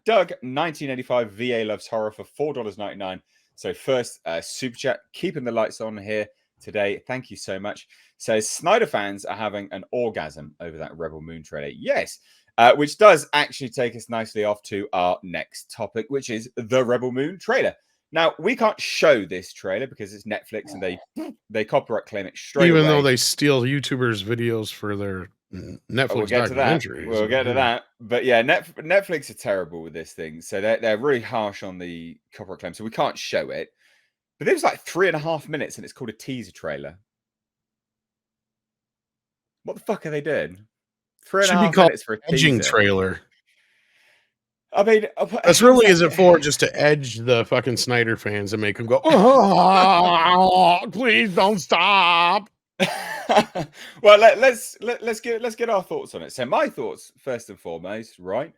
Doug, 1985, VA Loves Horror for $4.99. So first, super chat, keeping the lights on here today. Thank you so much. Says Snyder fans are having an orgasm over that Rebel Moon trailer. Yes, which does actually take us nicely off to our next topic, which is the Rebel Moon trailer. Now, we can't show this trailer because it's Netflix and they copyright claim it straight away. Even though they steal YouTubers' videos for their Netflix we'll get documentaries. We'll get to that. But yeah, Netflix are terrible with this thing. So they're really harsh on the copyright claim. So we can't show it. But it was like 3.5 minutes and it's called a teaser trailer. What the fuck are they doing? 3.5 minutes for a edging teaser trailer. I mean, that's really is it for just to edge the fucking Snyder fans and make them go, oh, please don't stop. Well, let's get our thoughts on it. So my thoughts, first and foremost, right?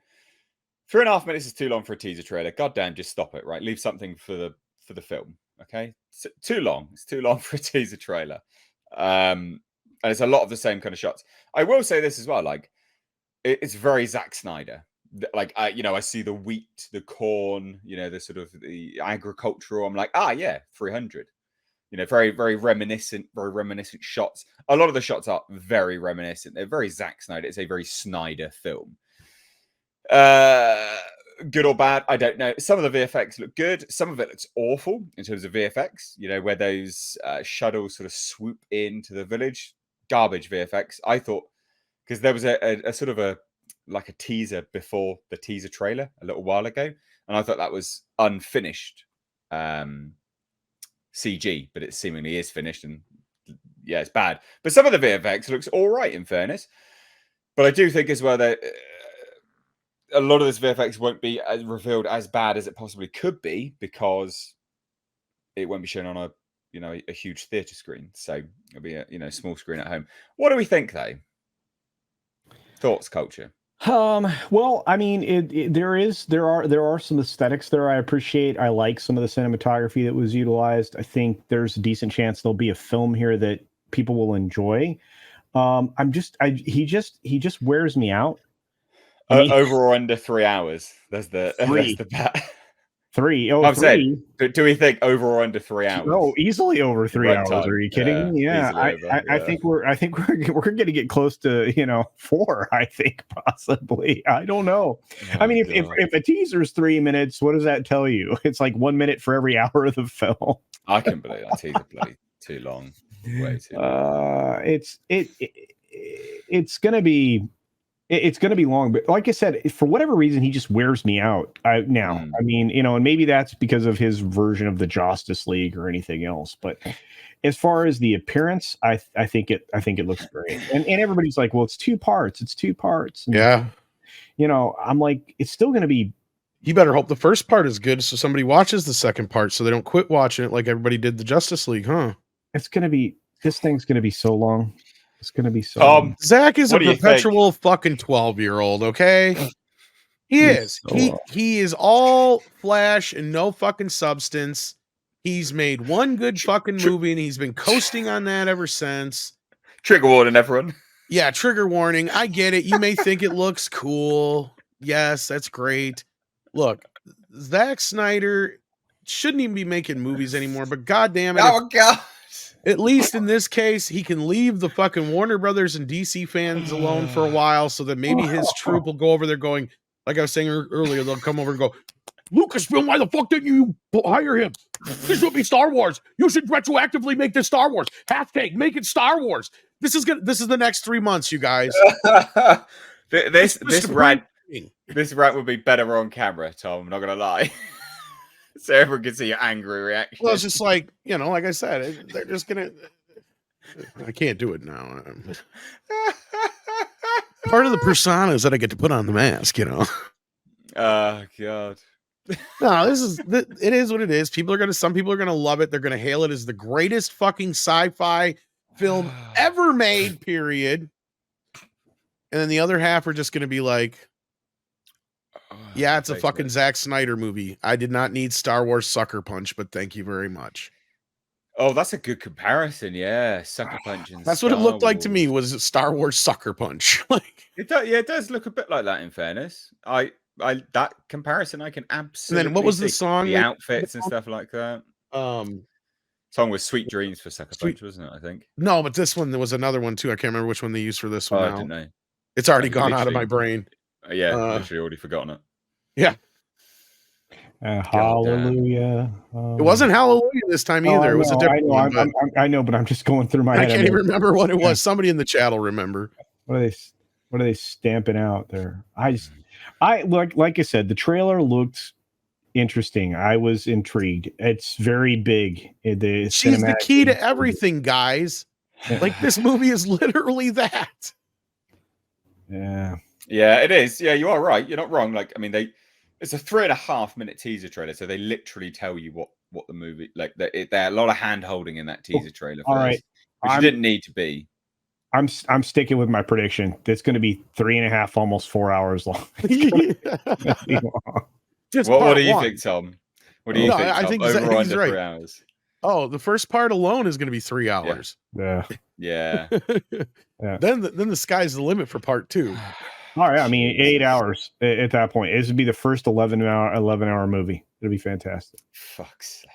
3.5 minutes is too long for a teaser trailer. Goddamn, just stop it, right? Leave something for the film. Okay, so, too long. It's too long for a teaser trailer. And it's a lot of the same kind of shots. I will say this as well, like it's very Zack Snyder. Like I see the wheat, the corn, the sort of the agricultural. I'm like, yeah, 300. Very, very reminiscent shots. A lot of the shots are very reminiscent. They're very Zack Snyder. It's a very Snyder film. Good or bad, I don't know. Some of the VFX look good. Some of it looks awful in terms of VFX. Where those shuttles sort of swoop into the village. Garbage VFX. I thought, because there was a sort of a teaser before the teaser trailer a little while ago, and I thought that was unfinished CG, but it seemingly is finished, and yeah, it's bad. But some of the VFX looks all right, in fairness. But I do think as well that a lot of this VFX won't be revealed as bad as it possibly could be because it won't be shown on a huge theater screen. So it'll be a small screen at home. What do we think, though? Thoughts, culture? Well, I mean, there are some aesthetics there I appreciate. I like some of the cinematography that was utilized. I think there's a decent chance there'll be a film here that people will enjoy. He just wears me out. Over or under 3 hours. That's the bet. 3. Oh, I'm 3. saying, do we think over or under 3 hours? No, easily over 3 hours. Time. Are you kidding me? Yeah, I think we're going to get close to 4. I think possibly. I don't know. Oh, I mean, if a teaser's 3 minutes, what does that tell you? It's like 1 minute for every hour of the film. I can believe that teaser bloody too long. Way too long. It's gonna be. It's going to be long, but like I said, for whatever reason, he just wears me out now. I mean, and maybe that's because of his version of the Justice League or anything else. But as far as the appearance, I think it looks great. And everybody's like, well, it's 2 parts. It's 2 parts. And, yeah. I'm like, it's still going to be. You better hope the first part is good so somebody watches the second part so they don't quit watching it like everybody did the Justice League, huh? This thing's going to be so long. It's going to be so. Zach is a perpetual fucking 12-year-old, okay? He is. He is all flash and no fucking substance. He's made one good fucking movie and he's been coasting on that ever since. Trigger warning, everyone. Yeah, trigger warning. I get it. You may think it looks cool. Yes, that's great. Look, Zack Snyder shouldn't even be making movies anymore, but goddamn it. Oh, God. At least in this case, he can leave the fucking Warner Brothers and DC fans alone for a while so that maybe his troop will go over there going, like I was saying earlier, they'll come over and go, Lucasfilm, why the fuck didn't you hire him? This should be Star Wars. You should retroactively make this Star Wars. # make it Star Wars. This is the next 3 months, you guys. This rant would be better on camera, Tom. I'm not going to lie. So everyone can see your angry reaction. Well, it's just like, like I said, they're just going to... I can't do it now. Part of the persona is that I get to put on the mask, Oh, God. No, it is what it is. Some people are going to love it. They're going to hail it as the greatest fucking sci-fi film ever made, period. And then the other half are just going to be like, yeah, it's a fucking Zack Snyder movie. I did not need Star Wars Sucker Punch, but thank you very much. Oh, that's a good comparison. Yeah, Sucker Punch. And that's what it looked like to me, was Star Wars Sucker Punch. It does look a bit like that, in fairness. I that comparison I can And absolutely then what was see. the song? The outfits and stuff like that. Um, Song was "Sweet Dreams" for Sucker Sweet. Punch, wasn't it? I think. No, but this one there was another one too. I can't remember which one they used for this Oh, one I now. didn't know. It's already I've gone out of my literally- brain. Yeah, literally already forgotten it. Yeah. Hallelujah. It wasn't Hallelujah this time either. It was a different one. But I know, but I'm just going through my I head. can't even remember what it was. Somebody in the chat will remember. What are they stamping out there? I like I said, the trailer looked interesting. I was intrigued. It's very big. She's the key to everything, guys. Like this movie is literally that. Yeah. Yeah, it is. Yeah, you are right. You're not wrong. Like, I mean, it's a 3.5-minute teaser trailer, so they literally tell you what the movie like. There a lot of hand holding in that teaser trailer. All right, which didn't need to be. I'm sticking with my prediction. It's going to be 3.5, almost 4 hours long. What do you think, Tom? What do you think? I think over he's under right. 3 hours. Oh, the first part alone is going to be 3 hours. Yeah. Yeah. Then the sky's the limit for part 2. All right. I mean, 8 hours at that point. This would be the first 11-hour movie. It'll be fantastic. Fuck's sake.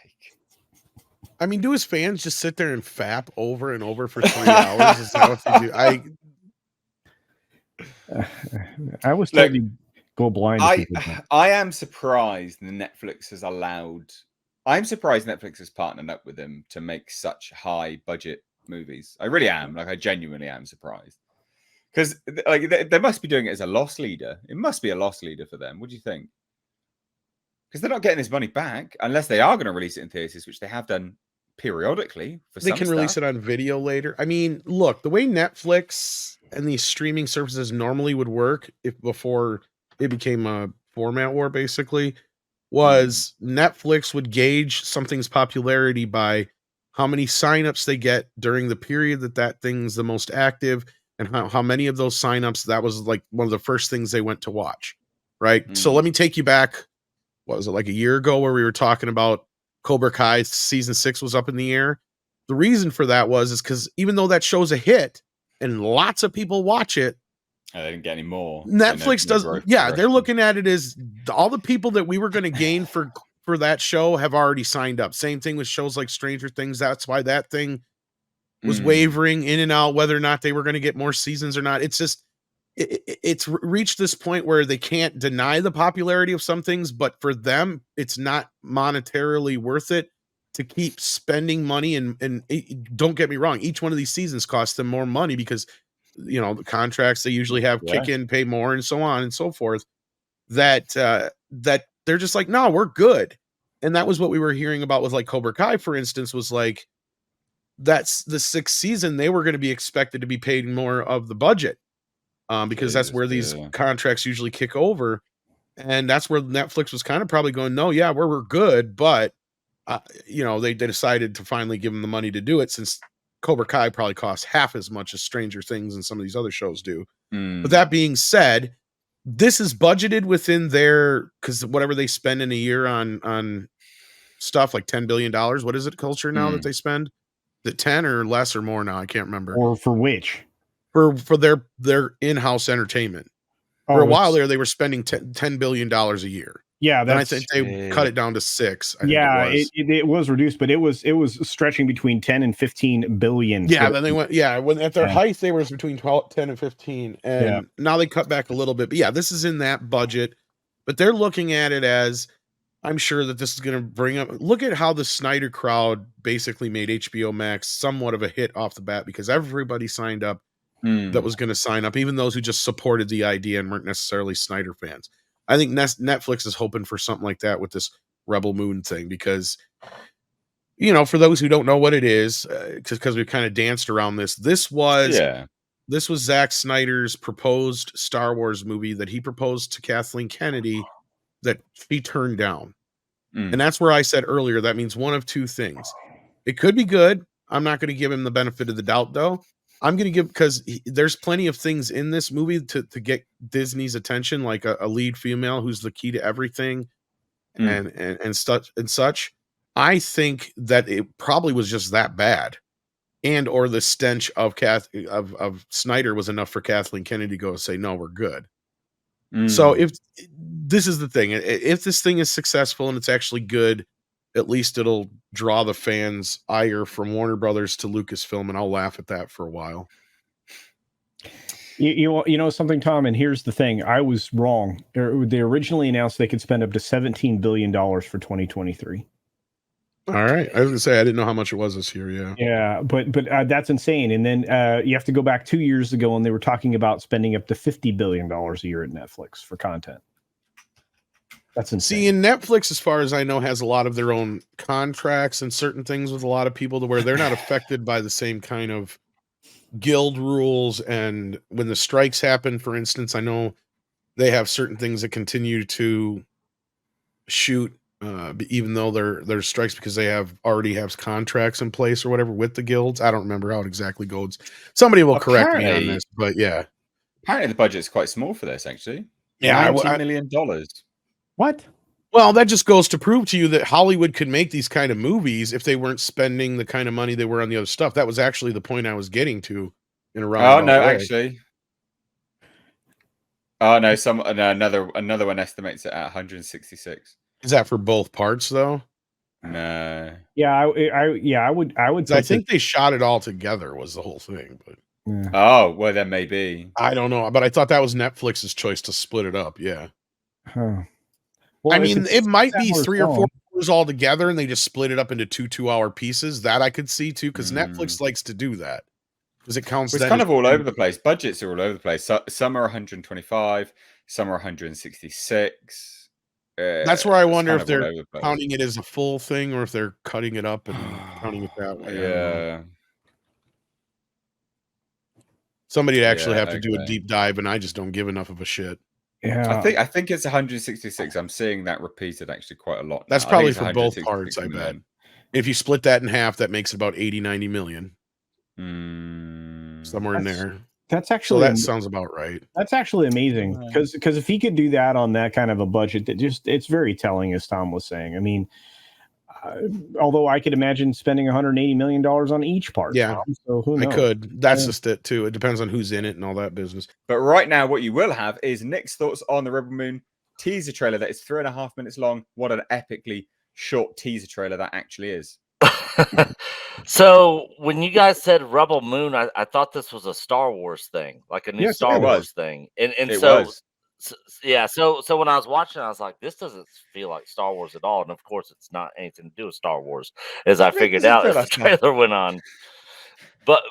I mean, do his fans just sit there and fap over and over for 3 hours? Is that what they do? I was told you go blind. I am surprised that Netflix has allowed. I'm surprised Netflix has partnered up with them to make such high budget movies. I really am. Like, I genuinely am surprised. Because like they must be doing it as a loss leader. It must be a loss leader for them. What do you think? Because they're not getting this money back unless they are going to release it in theaters, which they have done periodically. They can release it on video later. I mean, look, the way Netflix and these streaming services normally would work before it became a format war, basically, was Netflix would gauge something's popularity by how many signups they get during the period that thing's the most active, and how many of those signups, that was like one of the first things they went to watch, right? So let me take you back, what was it, like a year ago, where we were talking about Cobra Kai season 6 was up in the air. The reason for that is because even though that show's a hit and lots of people watch it, they didn't get any more. Netflix does. Yeah, they're looking at it as all the people that we were going to gain for that show have already signed up. Same thing with shows like Stranger Things. That's why that thing was wavering in and out, whether or not they were going to get more seasons or not. It's just, it's reached this point where they can't deny the popularity of some things, but for them, it's not monetarily worth it to keep spending money. And don't get me wrong, each one of these seasons costs them more money because, you know, the contracts they usually have kick in, pay more, and so on and so forth. That they're just like, no, we're good. And that was what we were hearing about with like Cobra Kai, for instance, was like, that's the 6th season. They were going to be expected to be paid more of the budget because that's where these contracts usually kick over. And that's where Netflix was kind of probably going, no, yeah, we're good. But, you know, they decided to finally give them the money to do it, since Cobra Kai probably costs half as much as Stranger Things and some of these other shows do. But that being said, this is budgeted within their, because whatever they spend in a year on stuff like $10 billion. What is it, culture now that they spend? Is it 10 or less or more now? I can't remember. Or for which? For their in-house entertainment. For a while there, they were spending $10 billion a year. Yeah, and I think they cut it down to 6. It was reduced, but it was stretching between 10 and 15 billion. Yeah, then they went. Yeah, when at their height, they were between 10 and 15, and now they cut back a little bit. But yeah, this is in that budget. But they're looking at it as, I'm sure that this is going to bring up. Look at how the Snyder crowd basically made HBO Max somewhat of a hit off the bat, because everybody signed up that was going to sign up, even those who just supported the idea and weren't necessarily Snyder fans. I think Netflix is hoping for something like that with this Rebel Moon thing, because, you know, for those who don't know what it is, because we kind of danced around this, this was Zack Snyder's proposed Star Wars movie that he proposed to Kathleen Kennedy that she turned down. And that's where I said earlier, that means one of two things. It could be good. I'm not going to give him the benefit of the doubt, though. I'm going to give, because there's plenty of things in this movie to get Disney's attention, like a lead female who's the key to everything and such. I think that it probably was just that bad, and or the stench of Snyder was enough for Kathleen Kennedy to go say, no, we're good. So if this is the thing, if this thing is successful and it's actually good, at least it'll draw the fans' ire from Warner Brothers to Lucasfilm, and I'll laugh at that for a while. You know something, Tom, and here's the thing. I was wrong. They originally announced they could spend up to $17 billion for 2023. All right. I was going to say, I didn't know how much it was this year. Yeah. Yeah, but that's insane. And then you have to go back 2 years ago, and they were talking about spending up to $50 billion a year at Netflix for content. That's insane. See, and Netflix, as far as I know, has a lot of their own contracts and certain things with a lot of people to where they're not affected by the same kind of guild rules. And when the strikes happen, for instance, I know they have certain things that continue to shoot, even though there's strikes because they already have contracts in place or whatever with the guilds. I don't remember how it exactly goes. Somebody will correct me on this, but yeah. Apparently the budget's quite small for this, actually. Yeah, $90 million. What? Well, that just goes to prove to you that Hollywood could make these kind of movies if they weren't spending the kind of money they were on the other stuff. That was actually the point I was getting to in a roundabout no, way. actually. Oh no, another one estimates it at 166. Is that for both parts though? No. Yeah, I would. I think they shot it all together was the whole thing, but Yeah. Oh, well then maybe. I don't know. But I thought that was Netflix's choice to split it up. Yeah. Huh. Well, I mean, it might be 3 or 4 hours all together, and they just split it up into 2 2-hour pieces. That I could see too, because Netflix likes to do that because it counts. It's kind of all over the place. Budgets are all over the place. So, some are 125, some are 166. That's where I wonder if they're counting it as a full thing or if they're cutting it up and counting it that way. Yeah. Somebody would actually have to do a deep dive, and I just don't give enough of a shit. Yeah, I think it's 166. I'm seeing that repeated actually quite a lot. That's probably for both parts, I bet. If you split that in half, that makes about 80-90 million. Somewhere in there. That's actually that sounds about right. That's actually amazing because if he could do that on that kind of a budget, it's very telling, as Tom was saying. I mean, although I could imagine spending $180 million on each part. Yeah, Tom, so who knows? I could. That's just it too. It depends on who's in it and all that business. But right now, what you will have is Nick's thoughts on the Rebel Moon teaser trailer that is 3.5 minutes long. What an epically short teaser trailer that actually is. So when you guys said Rebel Moon, I thought this was a Star Wars thing, like a new Star Wars thing. And so when I was watching, I was like, this doesn't feel like Star Wars at all. And of course, it's not anything to do with Star Wars, as I figured out as the trailer went on. But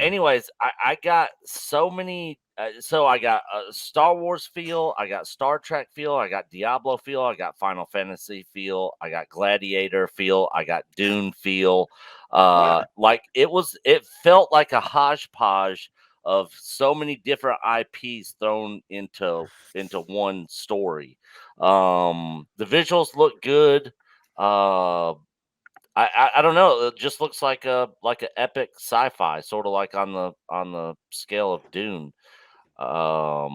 anyways, I got so many. So I got a Star Wars feel, I got Star Trek feel, I got Diablo feel, I got Final Fantasy feel, I got Gladiator feel, I got Dune feel. Like it felt like a hodgepodge of so many different IPs thrown into one story. The visuals look good. I don't know. It just looks like an epic sci-fi, sort of like on the scale of Dune. But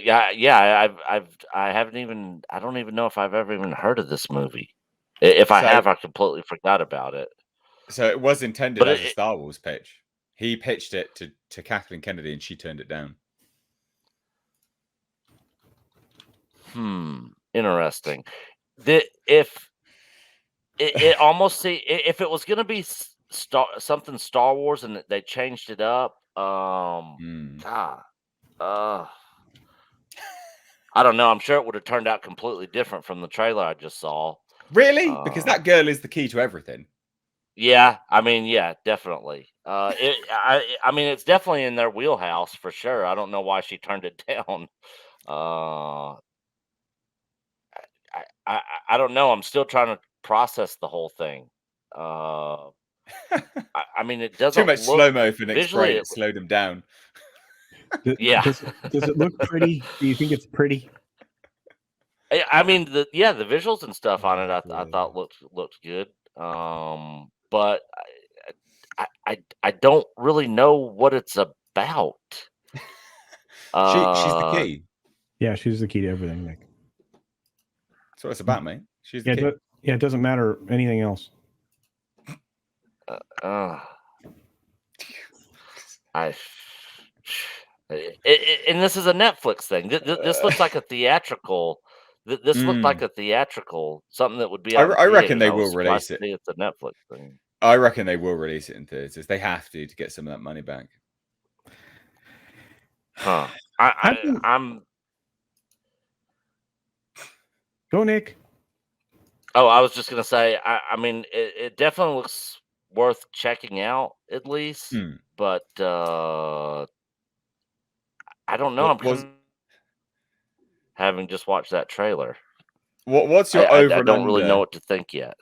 I don't even know if I've ever even heard of this movie. If I have, I completely forgot about it. So it was intended as a Star Wars pitch. He pitched it to Kathleen Kennedy, and she turned it down. Interesting. If it almost if it was going to be something Star Wars and they changed it up, I don't know. I'm sure it would have turned out completely different from the trailer I just saw. Really? Because that girl is the key to everything. Yeah, I mean, yeah, definitely. I mean, it's definitely in their wheelhouse for sure. I don't know why she turned it down. I don't know. I'm still trying to process the whole thing. I mean, it doesn't too much slow-mo for Nick's brain. It slowed him down. Does it look pretty? Do you think it's pretty? I mean, the visuals and stuff on it, I thought looked good. But I don't really know what it's about. She's the key. Yeah, she's the key to everything, Nick. That's what it's about, mate. She's the key. It doesn't matter anything else. And this is a Netflix thing. This looks like a theatrical. This looked like a theatrical, something that would be out. I reckon theaters. they I was will surprised release to it. see it's a Netflix thing. I reckon they will release it in theaters. They have to get some of that money back. Huh? I'm. Go, Nick. Oh, I was just gonna say. I mean, it definitely looks worth checking out at least, but I don't know. Having just watched that trailer. What's your over I and don't really under? know what to think yet.